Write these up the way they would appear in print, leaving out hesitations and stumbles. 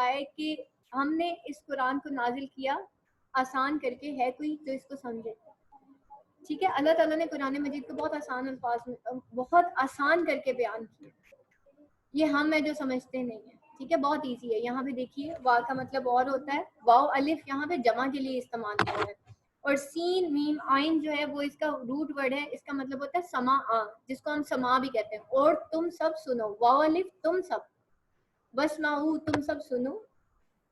کہا ہے کہ ہم نے اس قرآن کو نازل کیا آسان کر کے، ہے کوئی جو اس کو سمجھے؟ ٹھیک ہے، اللہ تعالیٰ نے قرآن مجید کو بہت آسان الفاظ میں بہت آسان کر کے بیان کیا، یہ ہم ہیں جو سمجھتے نہیں ہیں. ٹھیک ہے، بہت ایزی ہے. یہاں پہ دیکھیے وا کا مطلب اور ہوتا ہے، واو الف یہاں پہ جمع کے لیے استعمال ہوا ہے، اور سین میم آئین جو ہے وہ اس کا روٹ ورڈ ہے، اس کا مطلب ہوتا ہے سما، جس کو ہم سما بھی کہتے ہیں. اور تم سب سنو، واو الف تم سب، بس ماؤ تم سب سنو،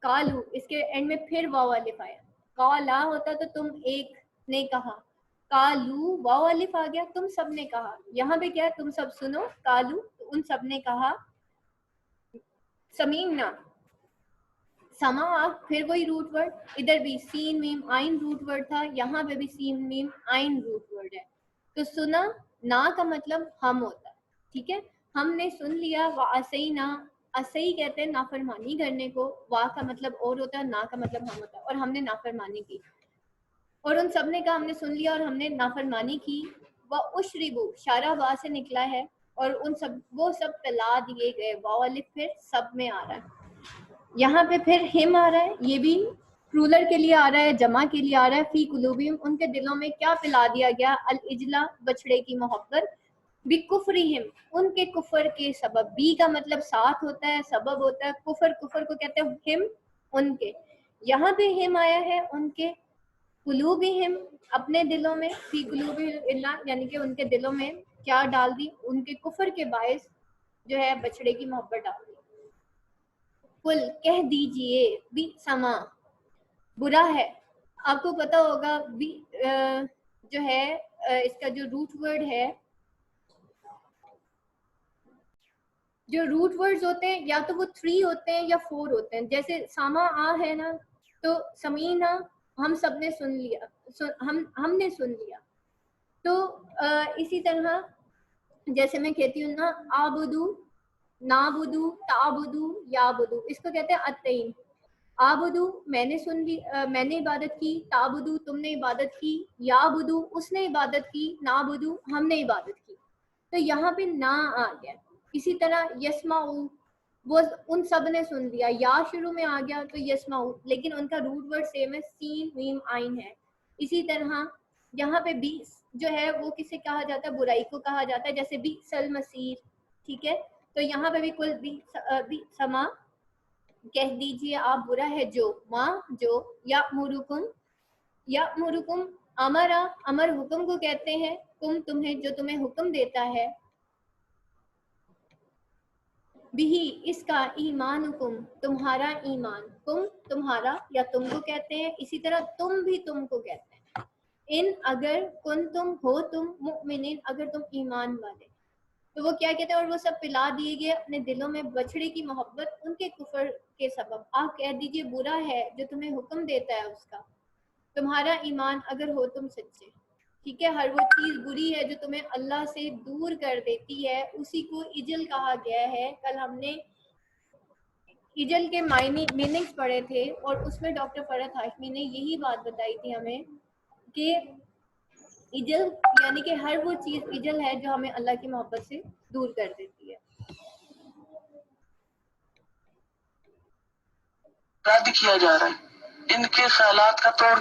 کالو اس کے اینڈ میں پھر واو الف آیا، کالا ہوتا تو تم ایک نے کہا، کالو واو الف آ گیا تم سب نے کہا. یہاں پہ کیا ہے، تم سب سنو، کالو ان سب نے کہا، سمینا سما پھر وہی روٹ ورڈ، ادھر بھی سین میم آئین روٹ ورڈ تھا، یہاں پہ بھی سین میم آئین روٹ ورڈ ہے. تو سنا نا کا مطلب ہم ہوتا ہے. ٹھیک ہے، ہم نے سن لیا. وَأَسَيْنَا اسئی کہتے ہیں نافرمانی کرنے کو، وا کا مطلب اور ہوتا ہے، نا کا مطلب ہم ہوتا ہے، اور ہم نے نافرمانی کی. اور ان سب نے کہا ہم نے سن لیا اور ہم نے نافرمانی کی. وَأُشْرِبُوا شارہ وا سے نکلا ہے، اور ان سب وہ سب پلا دیے گئے، واو الف پھر سب میں آ رہا ہے. یہاں پہ پھر ہم آ رہا ہے، یہ بھی پلورل کے لیے آ رہا ہے، جمع کے لیے آ رہا ہے. فی قلوبہم ان کے دلوں میں کیا پلا دیا گیا، العجلہ بچڑے کی محبت، بکفرہم ان کے کفر کے سبب. بی کا مطلب ساتھ ہوتا ہے، سبب ہوتا ہے. کفر کو کہتے ہیں ہم ان کے. یہاں پہ ہم آیا ہے ان کے، قلوبہم اپنے دلوں میں، فی قلوبہم اللہ یعنی کہ ان کے دلوں میں کیا ڈال دی، ان کے کفر کے باعث جو ہے بچڑے کی محبت ڈال دی. کل کہہ دیجئے، بھی سما برا ہے. آپ کو پتا ہوگا بھی جو ہے اس کا جو روٹ ورڈ ہے، جو روٹ ورڈز ہوتے ہیں یا تو وہ 3 ہوتے ہیں یا 4 ہوتے ہیں. جیسے ساما آ ہے نا، تو سمینا ہم سب نے سن لیا، ہم نے سن لیا. تو اسی طرح جیسے میں کہتی ہوں نا، آبدو نابدو تعبدو یابدو، اس کو کہتے ہیں التعین. آبدو میں نے سن لی، میں نے عبادت کی، تعبدو تم نے عبادت کی، یابدو اس نے عبادت کی، نابدو ہم نے عبادت کی. تو یہاں پہ نا آ گیا. اسی طرح یسمعو وہ ان سب نے سن لیا، یا شروع میں آ گیا تو یسمعو، لیکن ان کا روٹ ورڈ سیم ہے، سین میم آئین ہے. اسی طرح یہاں پہ بھی جو ہے وہ کسے کہا جاتا ہے، برائی کو کہا جاتا ہے، جیسے بئس المصیر. ٹھیک ہے، تو یہاں پہ بھی کل بھی سما کہہ دیجئے آپ برا ہے جو، ماں جو، یأمرکم امرا امر حکم کو کہتے ہیں، تم تمہیں جو تمہیں حکم دیتا ہے، بھی اس کا ایمانکم تمہارا ایمان، تم تمہارا یا تم کو کہتے ہیں. اسی طرح تم بھی تم کو کہتے ہیں. ان اگر کن تم ہو تم مؤمنین اگر تم ایمان والے. تو وہ کیا کہتے ہیں، اور وہ سب پلا دیے گئے اپنے دلوں میں بچڑے کی محبت ان کے کفر کے سبب. آپ کہہ دیجئے برا ہے جو تمہیں حکم دیتا ہے اس کا، تمہارا ایمان اگر ہو تم سچے. ٹھیک ہے، ہر وہ چیز بری ہے جو تمہیں اللہ سے دور کر دیتی ہے، اسی کو اجل کہا گیا ہے. کل ہم نے اجل کے میننگز پڑھے تھے، اور اس میں ڈاکٹر فرحت ہاشمی نے یہی بات بتائی تھی ہمیں کہ اجل یعنی کہ ہر وہ چیز اجل ہے جو ہمیں اللہ کی محبت سے دور کر دیتی ہے. رد کیا جا رہا ہے، ان کے خیالات کا توڑ